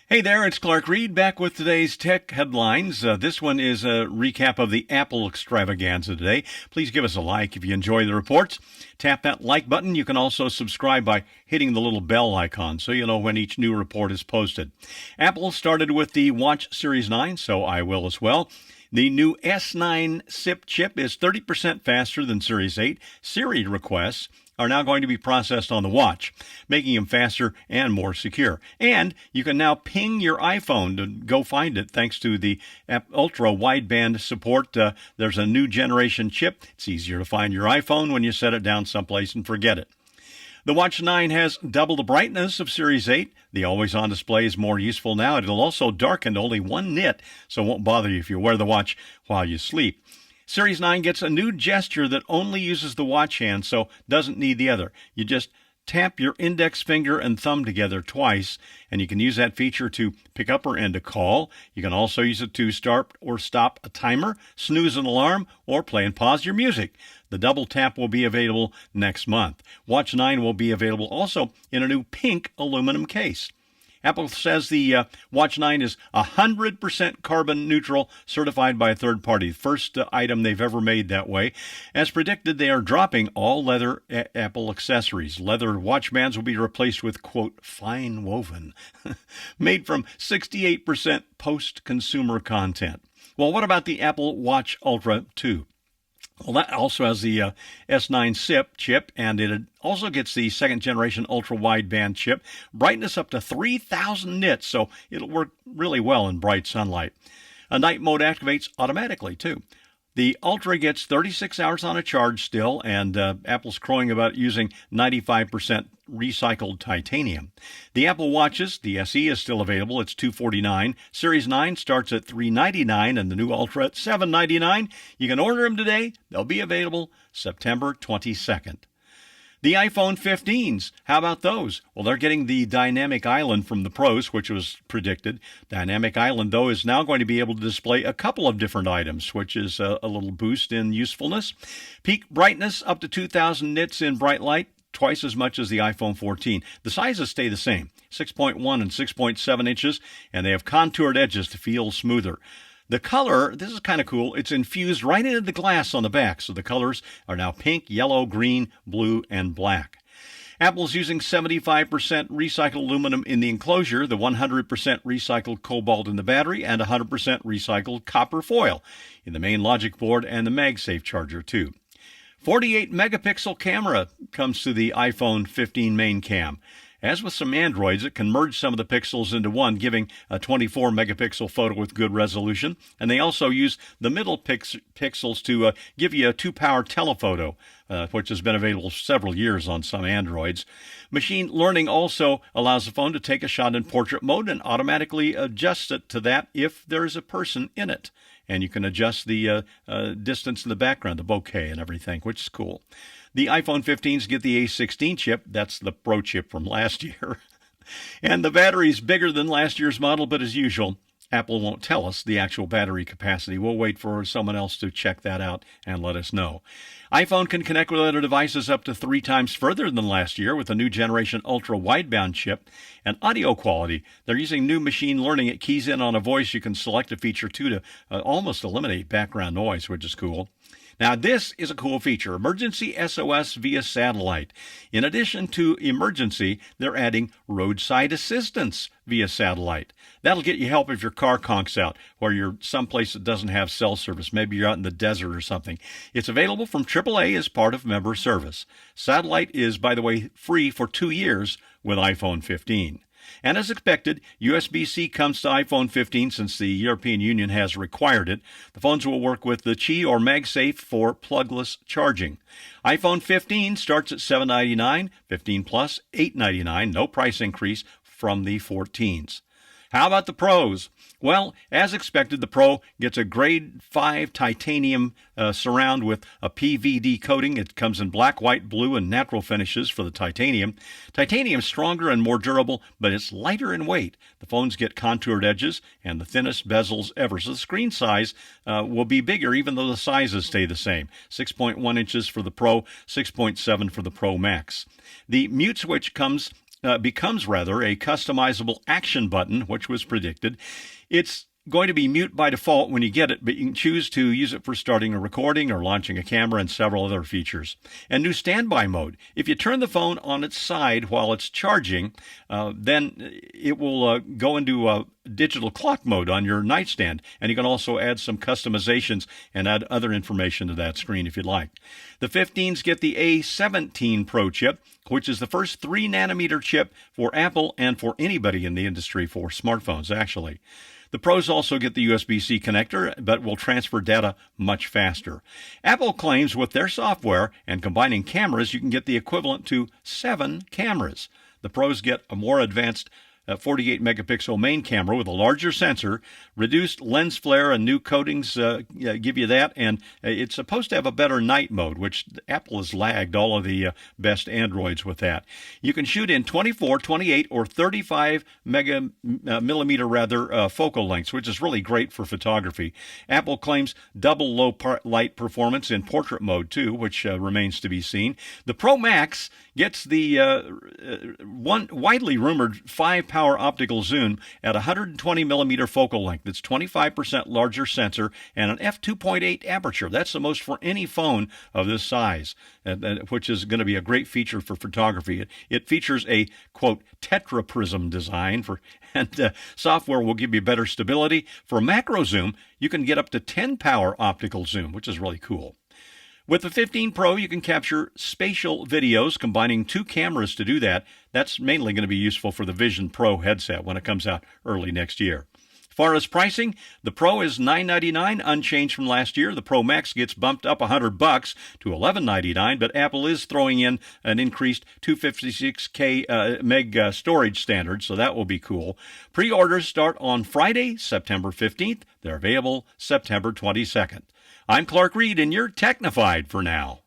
Hey there, it's Clark Reid back with today's tech headlines. This one is a recap of the Apple extravaganza today. Please give us a like if you enjoy the reports. Tap that like button. You can also subscribe by hitting the little bell icon so you know when each new report is posted. Apple started with the Watch Series 9, so I will as well. The new S9 SIP chip is 30% faster than Series 8. Siri requests are now going to be processed on the watch, making them faster and more secure. And you can now ping your iPhone to go find it thanks to the ultra wideband support. There's a new generation chip. It's easier to find your iPhone when you set it down someplace and forget it. The Watch 9 has double the brightness of Series 8. The always-on display is more useful now. It'll also darken to only one nit, so it won't bother you if you wear the watch while you sleep. Series 9 gets a new gesture that only uses the watch hand, so doesn't need the other. You just tap your index finger and thumb together twice, and you can use that feature to pick up or end a call. You can also use it to start or stop a timer, snooze an alarm, or play and pause your music. The double tap will be available next month. Watch 9 will be available also in a new pink aluminum case. Apple says the Watch 9 is 100% carbon neutral, certified by a third party. First item they've ever made that way. As predicted, they are dropping all leather Apple accessories. Leather watch bands will be replaced with, quote, fine woven, made from 68% post-consumer content. Well, what about the Apple Watch Ultra 2? Well, that also has the S9 SIP chip, and it also gets the second generation ultra-wideband chip. Brightness up to 3,000 nits, so it'll work really well in bright sunlight. A night mode activates automatically, too. The Ultra gets 36 hours on a charge still, and Apple's crowing about using 95% recycled titanium. The Apple Watches, the SE is still available. It's $249. Series 9 starts at $399, and the new Ultra at $799. You can order them today. They'll be available September 22nd. The iPhone 15s, how about those? Well, they're getting the Dynamic Island from the Pros, which was predicted. Dynamic Island, though, is now going to be able to display a couple of different items, which is a little boost in usefulness. Peak brightness up to 2,000 nits in bright light, twice as much as the iPhone 14. The sizes stay the same, 6.1 and 6.7 inches, and they have contoured edges to feel smoother. The color, this is kind of cool, it's infused right into the glass on the back, so the colors are now pink, yellow, green, blue, and black. Apple's using 75% recycled aluminum in the enclosure, the 100% recycled cobalt in the battery, and 100% recycled copper foil in the main logic board and the MagSafe charger, too. 48 megapixel camera comes to the iPhone 15 main cam. As with some Androids, it can merge some of the pixels into one, giving a 24 megapixel photo with good resolution. And they also use the middle pixels to give you a 2-power telephoto, which has been available several years on some Androids. Machine learning also allows the phone to take a shot in portrait mode and automatically adjust it to that if there is a person in it. And you can adjust the distance in the background, the bokeh and everything, which is cool. The iPhone 15s get the A16 chip. That's the Pro chip from last year. And the battery's bigger than last year's model, but as usual, Apple won't tell us the actual battery capacity. We'll wait for someone else to check that out and let us know. iPhone can connect with other devices up to 3 times further than last year with a new generation ultra-wideband chip. And audio quality, they're using new machine learning. It keys in on a voice. You can select a feature, too, to almost eliminate background noise, which is cool. Now, this is a cool feature, emergency SOS via satellite. In addition to emergency, they're adding roadside assistance via satellite. That'll get you help if your car conks out or you're someplace that doesn't have cell service. Maybe you're out in the desert or something. It's available from AAA as part of member service. Satellite is, by the way, free for 2 years with iPhone 15. And as expected, USB-C comes to iPhone 15 since the European Union has required it. The phones will work with the Qi or MagSafe for plugless charging. iPhone 15 starts at $799, 15 Plus $899, no price increase from the 14s. How about the Pros? Well, as expected, the Pro gets a grade 5 titanium surround with a PVD coating. It comes in black, white, blue, and natural finishes for the titanium. Titanium's stronger and more durable, but it's lighter in weight. The phones get contoured edges and the thinnest bezels ever, so the screen size will be bigger even though the sizes stay the same. 6.1 inches for the Pro, 6.7 for the Pro Max. The mute switch comes becomes rather a customizable action button, which was predicted. It's going to be mute by default when you get it, but you can choose to use it for starting a recording or launching a camera and several other features. And new standby mode. If you turn the phone on its side while it's charging, then it will go into digital clock mode on your nightstand, and you can also add some customizations and add other information to that screen if you'd like. The 15s get the A17 Pro chip, which is the first 3-nanometer chip for Apple and for anybody in the industry for smartphones, actually. The Pros also get the USB-C connector, but will transfer data much faster. Apple claims with their software and combining cameras, you can get the equivalent to 7 cameras. The Pros get a more advanced 48-megapixel main camera with a larger sensor, reduced lens flare, and new coatings give you that, and it's supposed to have a better night mode, which Apple has lagged all of the best Androids with that. You can shoot in 24, 28, or 35 millimeter focal lengths, which is really great for photography. Apple claims double low light performance in portrait mode too, which remains to be seen. The Pro Max gets the one widely rumored 5-power optical zoom at 120 millimeter focal length. It's 25% larger sensor and an f2.8 aperture. That's the most for any phone of this size, which is going to be a great feature for photography. It features a, quote, tetraprism design, and software will give you better stability. For macro zoom, you can get up to 10-power optical zoom, which is really cool. With the 15 Pro, you can capture spatial videos, combining 2 cameras to do that. That's mainly going to be useful for the Vision Pro headset when it comes out early next year. As far as pricing, the Pro is $999, unchanged from last year. The Pro Max gets bumped up $100 to $1199, but Apple is throwing in an increased 256K meg storage standard, so that will be cool. Pre-orders start on Friday, September 15th. They're available September 22nd. I'm Clark Reid, and you're Technified for now.